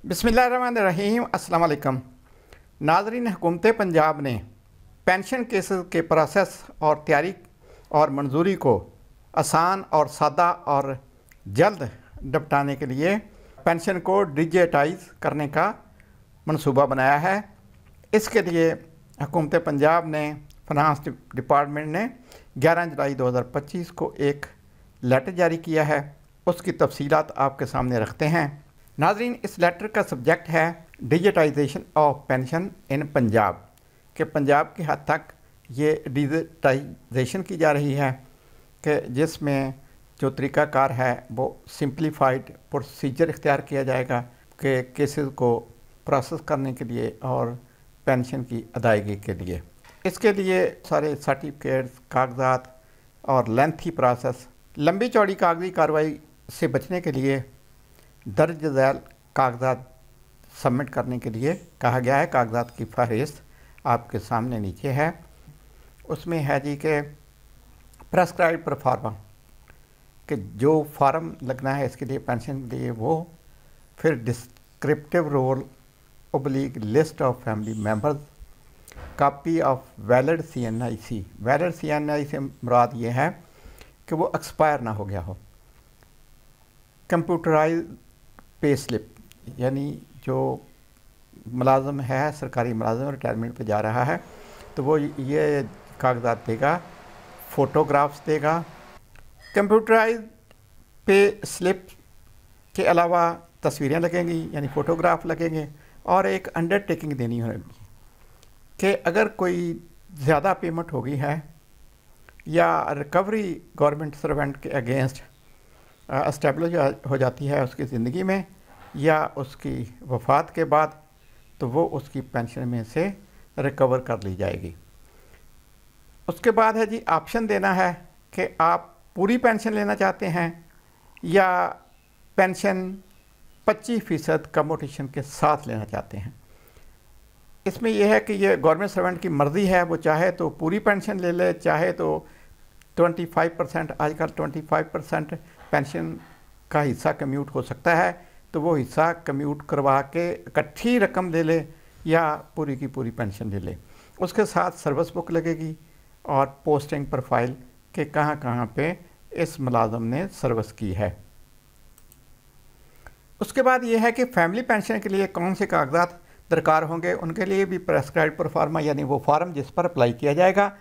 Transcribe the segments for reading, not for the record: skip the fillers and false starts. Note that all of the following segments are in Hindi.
बिस्मिल्लाहिर्रहमानिर्रहीम। अस्सलाम वालेकुम नाज़रीन। हुकूमत पंजाब ने पेंशन केसेस के प्रोसेस और तैयारी और मंजूरी को आसान और सादा और जल्द निपटाने के लिए पेंशन को डिजिटाइज करने का मंसूबा बनाया है। इसके लिए हुकूमत पंजाब ने फाइनेंस डिपार्टमेंट ने 11 जुलाई 2025 को एक लेटर जारी किया है। उसकी तफसीलात आपके सामने रखते हैं। नाज़रीन, इस लेटर का सब्जेक्ट है डिजिटाइजेशन ऑफ पेंशन इन पंजाब, कि पंजाब के हद तक ये डिजिटाइजेशन की जा रही है, कि जिसमें जो तरीक़ाकार है वो सिंप्लीफाइड प्रोसीजर इख्तियार किया जाएगा कि केसेस को प्रोसेस करने के लिए और पेंशन की अदायगी के लिए। इसके लिए सारे सर्टिफिकेट्स, कागजात और लेंथी प्रोसेस, लंबी चौड़ी कागजी कार्रवाई से बचने के लिए दर्ज झैल कागजात सबमिट करने के लिए कहा गया है। कागजात की फहरिस्त आपके सामने नीचे है। उसमें है जी के प्रेस्क्राइब परफॉर्मा, कि जो फार्म लगना है इसके लिए पेंशन के लिए वो, फिर descriptive role oblique list of family members, copy of valid CNIC। Valid CNIC से मुराद ये है कि वो एक्सपायर ना हो गया हो। कंप्यूटराइज पे स्लिप, यानी जो मुलाजम है, सरकारी मुलाजम रिटायरमेंट पे जा रहा है, तो वो ये कागजात देगा, फ़ोटोग्राफ्स देगा। कंप्यूटराइज पे स्लिप के अलावा तस्वीरें लगेंगी, यानी फ़ोटोग्राफ लगेंगे, और एक अंडरटेकिंग देनी होगी कि अगर कोई ज़्यादा पेमेंट हो गई है या रिकवरी गवर्नमेंट सर्वेंट के अगेंस्ट एस्टेब्लिश हो जाती है उसकी ज़िंदगी में या उसकी वफ़ात के बाद, तो वो उसकी पेंशन में से रिकवर कर ली जाएगी। उसके बाद है जी ऑप्शन देना है कि आप पूरी पेंशन लेना चाहते हैं या पेंशन 25% कम्यूटेशन के साथ लेना चाहते हैं। इसमें यह है कि ये गवर्नमेंट सर्वेंट की मर्ज़ी है, वो चाहे तो पूरी पेंशन ले ले, चाहे तो 25%, आजकल 25% पेंशन का हिस्सा कम्यूट हो सकता है, तो वो हिस्सा कम्यूट करवा के इकट्ठी रकम ले ले या पूरी की पूरी पेंशन ले ले। उसके साथ सर्विस बुक लगेगी और पोस्टिंग प्रोफाइल के कहाँ कहाँ पे इस मुलाजम ने सर्विस की है। उसके बाद ये है कि फैमिली पेंशन के लिए कौन से कागजात दरकार होंगे, उनके लिए भी प्रेस्क्राइब परफॉर्मा, यानी वो फार्म जिस पर अप्लाई किया जाएगा।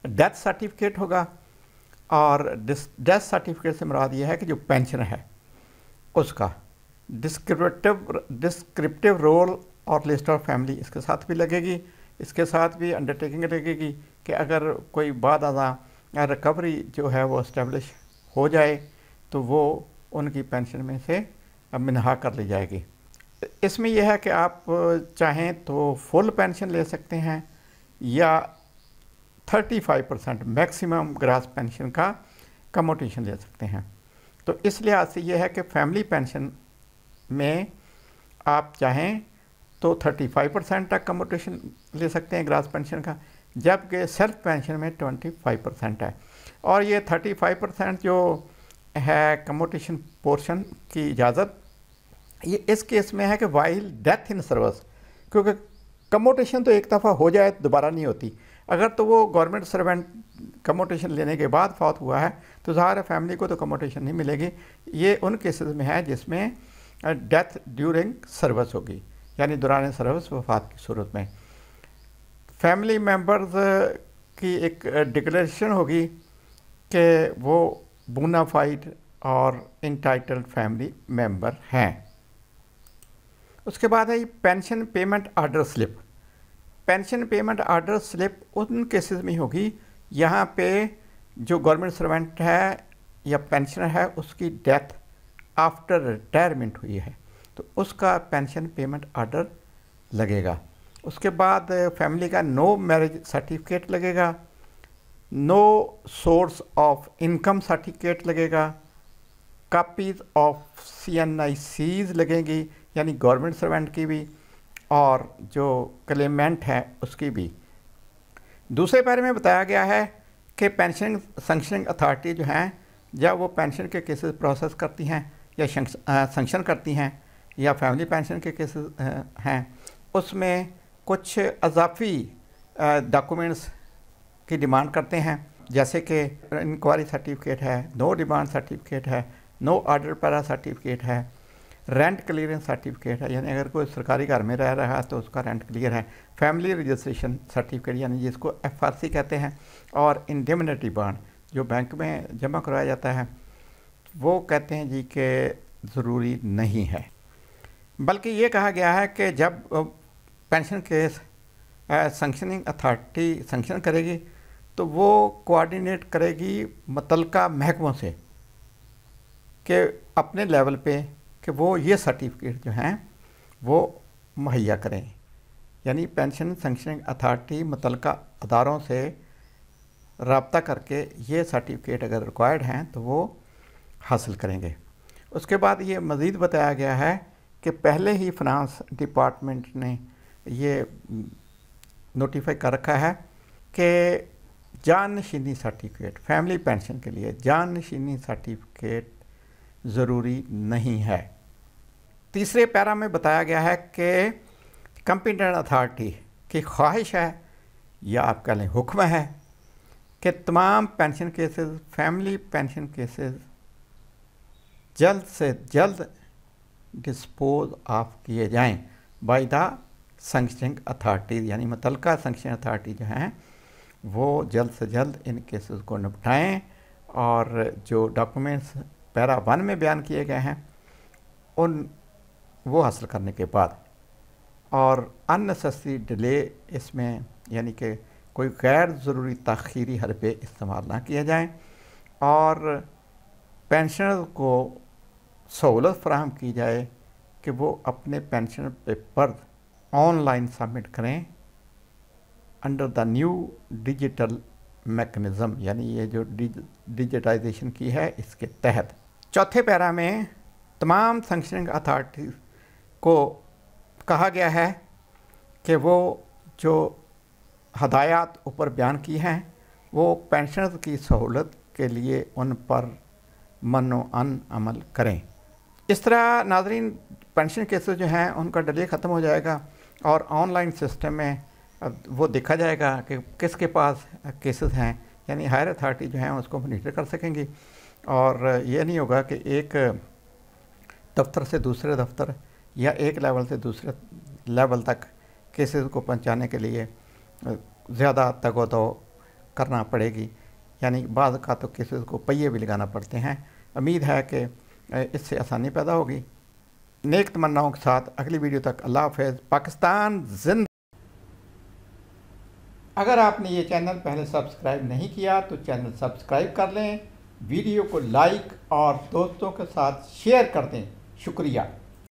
डेथ सर्टिफिकेट होगा, और डेथ सर्टिफिकेट से मुराद ये है कि जो पेंशन है उसका डिस्क्रिप्टिव रोल और लिस्ट ऑफ फैमिली इसके साथ भी लगेगी। इसके साथ भी अंडरटेकिंग लगेगी कि अगर कोई बाद अदा रिकवरी जो है वो इस्टेब्लिश हो जाए तो वो उनकी पेंशन में से मिनहा कर ली जाएगी। इसमें यह है कि आप चाहें तो फुल पेंशन ले सकते हैं या 35% मैक्सिमम ग्रास पेंशन का कम्यूटेशन ले सकते हैं। तो इस लिहाज से यह है कि फैमिली पेंशन में आप चाहें तो 35% तक कम्यूटेशन ले सकते हैं ग्रास पेंशन का, जबकि सेल्फ पेंशन में 25% है। और ये 35% जो है कम्यूटेशन पोर्शन की इजाज़त ये इस केस में है कि वाइल डेथ इन सर्विस, क्योंकि कम्यूटेशन तो एक दफ़ा हो जाए दोबारा नहीं होती। अगर तो वो गवर्नमेंट सर्वेंट कम्यूटेशन लेने के बाद फौत हुआ है तो ज़ाहिर फैमिली को तो कम्यूटेशन नहीं मिलेगी। ये उन केसेस में है जिसमें डेथ ड्यूरिंग सर्विस होगी, यानी दौरान सर्विस वफात की सूरत में फैमिली मेम्बर्स की एक डिक्लेरेशन होगी कि वो बोनाफाइड और इंटाइटल्ड फैमिली मेम्बर हैं। उसके बाद है pension payment order slip. Pension payment order slip उन केसेस में होगी यहाँ पे जो गवर्नमेंट सर्वेंट है या पेंशनर है उसकी डेथ आफ्टर रिटायरमेंट हुई है, तो उसका पेंशन पेमेंट आर्डर लगेगा। उसके बाद फैमिली का नो मैरिज सर्टिफिकेट लगेगा, no source of income certificate लगेगा, कापीज़ ऑफ CNICs लगेंगी, यानी गवर्नमेंट सर्वेंट की भी और जो क्लेमेंट है उसकी भी। दूसरे पैरे में बताया गया है कि पेंशन सैंक्शनिंग अथॉरिटी जो हैं, जब वो पेंशन के केसेस प्रोसेस करती हैं या सैंक्शन करती हैं या फैमिली पेंशन के केसेस हैं, उसमें कुछ अजाफी डॉक्यूमेंट्स की डिमांड करते हैं, जैसे कि इंक्वायरी सर्टिफिकेट है, नो डिमांड सर्टिफिकेट है, नो ऑर्डर पैरा सर्टिफिकेट है, रेंट क्लियरेंस सर्टिफिकेट है, यानी अगर कोई सरकारी घर में रह रहा है तो उसका रेंट क्लियर है, फैमिली रजिस्ट्रेशन सर्टिफिकेट यानी जिसको FRC कहते हैं, और इंडेमनिटी बॉन्ड जो बैंक में जमा करवाया जाता है, वो कहते हैं जी कि ज़रूरी नहीं है। बल्कि ये कहा गया है कि जब pension case sanctioning authority sanction करेगी तो वो कोऑर्डिनेट करेगी मुतल्लिका महकमों से कि अपने लेवल पे कि वो ये सर्टिफिकेट जो हैं वो मुहैया करें, यानी पेंशन सैंक्शनिंग अथॉरिटी मुतल्लिका अदारों से रब्ता करके ये सर्टिफिकेट अगर रिक्वायर्ड हैं तो वो हासिल करेंगे। उसके बाद ये मज़ीद बताया गया है कि पहले ही फाइनेंस डिपार्टमेंट ने ये नोटिफाई कर रखा है कि जाननशीनी सर्टिफिकेट फैमिली पेंशन के लिए जाननशीनी सर्टिफिकेट ज़रूरी नहीं है। तीसरे पैरा में बताया गया है कि कंपिटेंट अथॉरिटी की ख्वाहिश है या आप कह लें हुक्म है कि तमाम pension cases family pension cases जल्द से जल्द डिस्पोज ऑफ किए जाएं बाय द सैंक्शनिंग अथॉरिटी, यानी मुतल्लिका सैंक्शनिंग अथॉरिटी जो हैं वो जल्द से जल्द इन केसेस को निपटाएं और जो डॉक्यूमेंट्स पैरा 1 में बयान किए गए हैं उन वो हासिल करने के बाद, और अननेसेसरी डिले इसमें यानी कि कोई गैर ज़रूरी ताख़ीरी हरबे इस्तेमाल ना किए जाएं, और पेंशनर को सहूलत फराहम की जाए कि वो अपने पेंशन पेपर ऑनलाइन सबमिट करें under the new digital mechanism, यानी ये जो डिजिटाइजेशन की है इसके तहत। चौथे पैरा में तमाम सैंक्शनिंग अथॉरिटीज़ को कहा गया है कि वो जो हदायत ऊपर बयान की हैं वो पेंशनर्स की सहूलत के लिए उन पर मनो-अन अमल करें। इस तरह नाज़रीन पेंशन केसेस जो हैं उनका डिले ख़त्म हो जाएगा और ऑनलाइन सिस्टम में वो देखा जाएगा कि किसके पास केसेस हैं, यानी हायर अथॉरिटी जो हैं उसको मॉनिटर कर सकेंगी, और ये नहीं होगा कि एक दफ्तर से दूसरे दफ्तर या एक लेवल से दूसरे लेवल तक केसेस को पहुंचाने के लिए ज़्यादा तगोदो करना पड़ेगी, यानी बाद का तो केसेस को पहिए भी लगाना पड़ते हैं। उम्मीद है कि इससे आसानी पैदा होगी। नेक तमन्नाओं के साथ अगली वीडियो तक अल्लाह हाफ़िज़। पाकिस्तान जिंदा। अगर आपने ये चैनल पहले सब्सक्राइब नहीं किया तो चैनल सब्सक्राइब कर लें, वीडियो को लाइक और दोस्तों के साथ शेयर कर दें। शुक्रिया।